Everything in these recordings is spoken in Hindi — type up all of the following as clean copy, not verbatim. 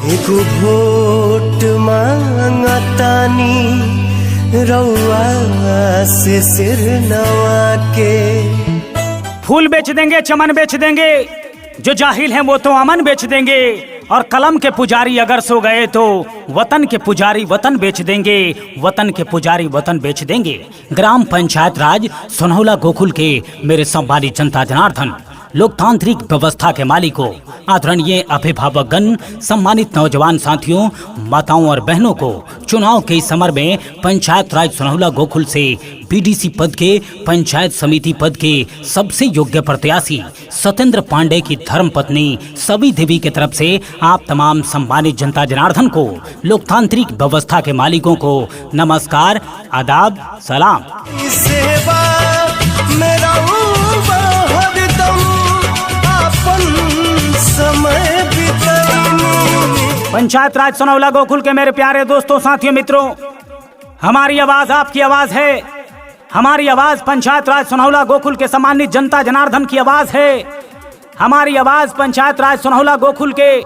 एगो वोट मांगतानी रउआ से सिर नवा के। फूल बेच देंगे, चमन बेच देंगे, जो जाहिल हैं वो तो अमन बेच देंगे, और कलम के पुजारी अगर सो गए तो वतन के पुजारी वतन बेच देंगे, वतन के पुजारी वतन बेच देंगे। ग्राम पंचायत राज सोनहौला गोकुल के मेरे सम्मानित जनता जनार्दन, लोकतांत्रिक व्यवस्था के मालिकों, आदरणीय अभिभावकगण, सम्मानित नौजवान साथियों, माताओं और बहनों को चुनाव के इस समर में पंचायत राज सोनहौला गोकुल से बीडीसी पद के, पंचायत समिति पद के सबसे योग्य प्रत्याशी सत्येंद्र पांडे की धर्मपत्नी सभी देवी की तरफ से आप तमाम सम्मानित जनता जनार्दन को, लोकतांत्रिक व्यवस्था के मालिकों को नमस्कार, आदाब, सलाम। पंचायत राज सोनहौला गोकुल के मेरे प्यारे दोस्तों, साथियों, मित्रों, हमारी आवाज आपकी आवाज है। हमारी आवाज पंचायत राज सोनहौला गोकुल के सम्मानित जनता जनार्दन की आवाज है। हमारी आवाज पंचायत राज सोनहौला गोकुल के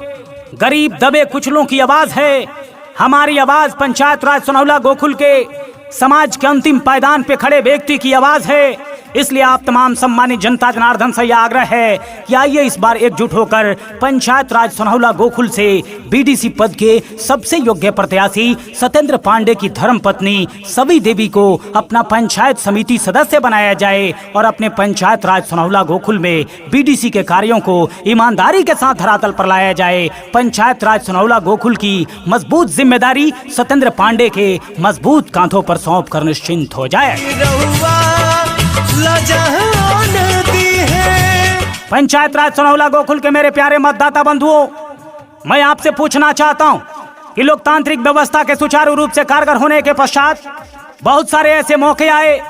गरीब दबे कुचलों की आवाज है। हमारी आवाज पंचायत राज सोनहौला गोकुल के समाज के अंतिम पायदान पे खड़े व्यक्ति की आवाज है। इसलिए आप तमाम सम्मानित जनता जनार्दन से यह आग्रह है कि आइए इस बार एकजुट होकर पंचायत राज सोनहौला गोकुल से बीडीसी पद के सबसे योग्य प्रत्याशी सत्येंद्र पांडे की धर्मपत्नी सभी देवी को अपना पंचायत समिति सदस्य बनाया जाए और अपने पंचायत राज सोनहौला गोकुल में बीडीसी के कार्यों को ईमानदारी के साथ धरातल पर लाया जाए। पंचायत राज सोनहौला गोकुल की मजबूत जिम्मेदारी सत्येंद्र पांडे के मजबूत कांधों पर सौंप कर निश्चिंत हो जाए। पंचायत राज सोनहौला गोकुल के मेरे प्यारे मतदाता बंधुओं, मैं आपसे पूछना चाहता हूं कि लोकतांत्रिक व्यवस्था के सुचारू रूप से कारगर होने के पश्चात बहुत सारे ऐसे मौके आए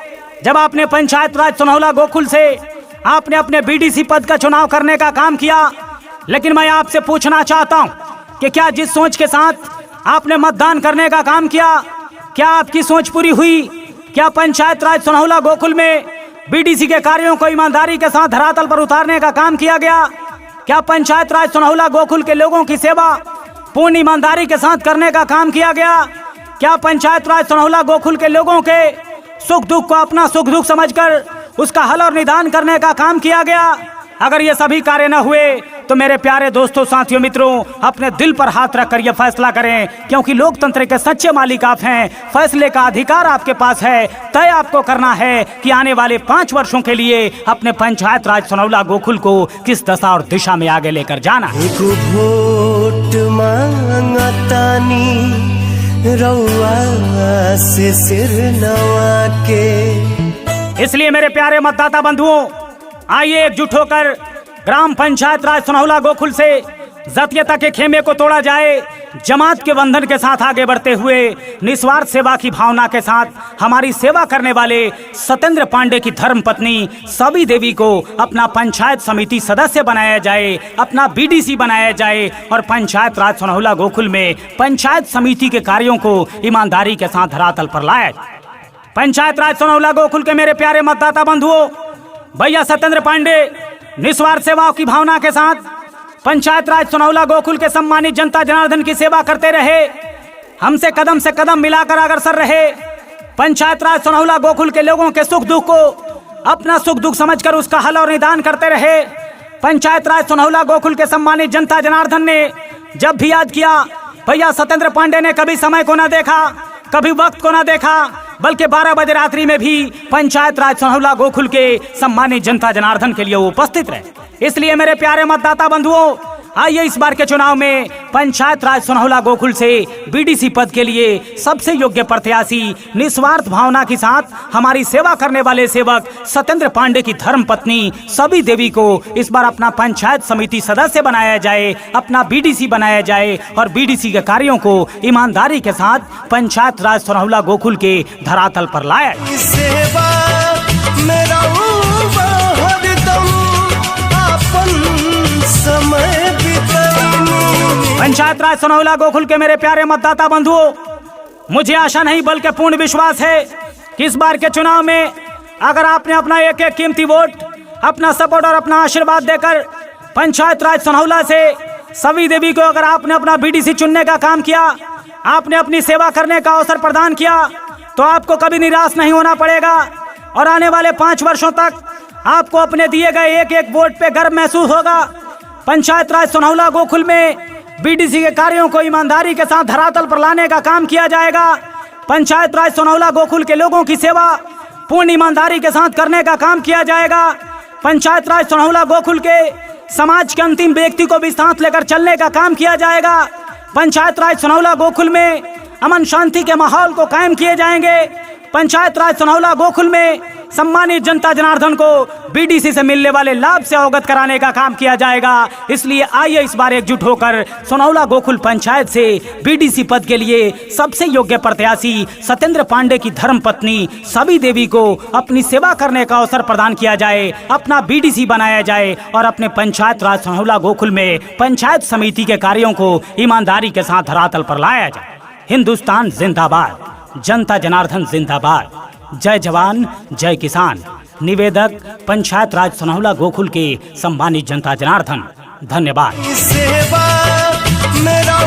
जब आपने पंचायत राज सोनहौला गोकुल से आपने अपने बीडीसी पद का चुनाव करने का काम किया। लेकिन मैं आपसे पूछना चाहता हूं कि क्या जिस सोच के साथ आपने मतदान करने का काम किया, क्या आपकी सोच पूरी हुई? क्या पंचायत राज सोनहौला गोकुल में बीडीसी के कार्यों को ईमानदारी के साथ धरातल पर उतारने का काम किया गया? क्या पंचायत राज सोनहौला गोकुल के लोगों की सेवा पूर्ण ईमानदारी के साथ करने का काम किया गया? क्या पंचायत राज सोनहौला गोकुल के लोगों के सुख दुख को अपना सुख दुख समझकर उसका हल और निदान करने का काम किया गया? अगर ये सभी कार्य न हुए तो मेरे प्यारे दोस्तों, साथियों, मित्रों, अपने दिल पर हाथ रखकर यह फैसला करें, क्योंकि लोकतंत्र के सच्चे मालिक आप हैं। फैसले का अधिकार आपके पास है। तय आपको करना है कि आने वाले 5 वर्षों के लिए अपने पंचायत राज सोनहौला गोकुल को किस दशा और दिशा में आगे लेकर जाना है। एगो वोट मांगतानी रउआ से सिर नवा के। इसलिए मेरे प्यारे मतदाता बंधुओं, आइए एकजुट होकर ग्राम पंचायत राज सोनहौला गोकुल से जातीयता के खेमे को तोड़ा जाए। जमात के बंधन के साथ आगे बढ़ते हुए निस्वार्थ सेवा की भावना के साथ हमारी सेवा करने वाले सत्येंद्र पांडे की धर्मपत्नी सभी देवी को अपना पंचायत समिति सदस्य बनाया जाए, अपना बीडीसी बनाया जाए और पंचायत राज सोनहौला गोकुल में पंचायत समिति के कार्यों को ईमानदारी के साथ धरातल पर लाया जाए। पंचायत राज सोनहौला गोकुल के मेरे प्यारे मतदाता बंधुओं, भैया सत्येंद्र पांडे निस्वार्थ सेवा की भावना के साथ पंचायत राज सोनहौला गोकुल के सम्मानित जनता जनार्दन की सेवा करते रहे, हमसे कदम से कदम मिलाकर अग्रसर रहे। पंचायत राज सोनहौला गोकुल के लोगों के सुख दुख को अपना सुख दुख समझकर उसका हल और निदान करते रहे। पंचायत राज सोनहौला गोकुल के सम्मानित जनता जनार्दन ने जब भी याद किया, भैया सत्येंद्र पांडे ने कभी समय को न देखा, कभी वक्त को न देखा, बल्कि 12 बजे रात्रि में भी पंचायत राज सोनहौला गोकुल के सम्मानित जनता जनार्दन के लिए वो उपस्थित रहे। इसलिए मेरे प्यारे मतदाता बंधुओं, आइए इस बार के चुनाव में पंचायत राज सोनहौला गोकुल से बीडीसी पद के लिए सबसे योग्य प्रत्याशी निस्वार्थ भावना के साथ हमारी सेवा करने वाले सेवक सत्येंद्र पांडे की धर्मपत्नी सभी देवी को इस बार अपना पंचायत समिति सदस्य बनाया जाए, अपना बीडीसी बनाया जाए और बीडीसी के कार्यों को ईमानदारी के साथ पंचायत राज सोनहौला गोकुल के धरातल पर लाया पंचायत राज सोनहौला गोकुल के मेरे प्यारे मतदाता बंधुओं, मुझे आशा नहीं बल्कि पूर्ण विश्वास है कि इस बार के चुनाव में अगर आपने अपना एक कीमती वोट, अपना सपोर्ट और अपना आशीर्वाद देकर पंचायत राज सोनहौला से सभी देवी को अगर आपने अपना बीडीसी चुनने का काम किया, आपने अपनी सेवा करने का अवसर प्रदान किया, तो आपको कभी निराश नहीं होना पड़ेगा और आने वाले 5 वर्षों तक आपको अपने दिए गए एक एक वोट पे गर्व महसूस होगा। पंचायत राज सोनहुला गोकुल में बीडीसी के कार्यों को ईमानदारी के साथ धरातल पर लाने का काम किया जाएगा। पंचायत राज सोनहुला गोकुल के लोगों की सेवा पूर्ण ईमानदारी के साथ करने का काम किया जाएगा। पंचायत राज सोनहुला गोकुल के समाज के अंतिम व्यक्ति को भी साथ लेकर चलने का काम किया जाएगा। पंचायत राज सोनहुला गोकुल में अमन शांति के माहौल को कायम किए जाएंगे। पंचायत राज सोनहुला गोकुल में सम्मानित जनता जनार्दन को बीडीसी से मिलने वाले लाभ से अवगत कराने का काम किया जाएगा। इसलिए आइए इस बार एकजुट होकर सोनहुला गोकुल पंचायत से बीडीसी पद के लिए सबसे योग्य प्रत्याशी सत्येंद्र पांडे की धर्मपत्नी सभी देवी को अपनी सेवा करने का अवसर प्रदान किया जाए, अपना बीडीसी बनाया जाए और अपने पंचायत राज सोनहुला गोकुल में पंचायत समिति के कार्यों को ईमानदारी के साथ धरातल पर लाया जाए। हिंदुस्तान जिंदाबाद, जनता जनार्दन जिंदाबाद, जय जवान जय किसान। निवेदक पंचायत राज सोनहुला गोकुल के सम्मानित जनता जनार्दन। धन्यवाद। सेवा मेरा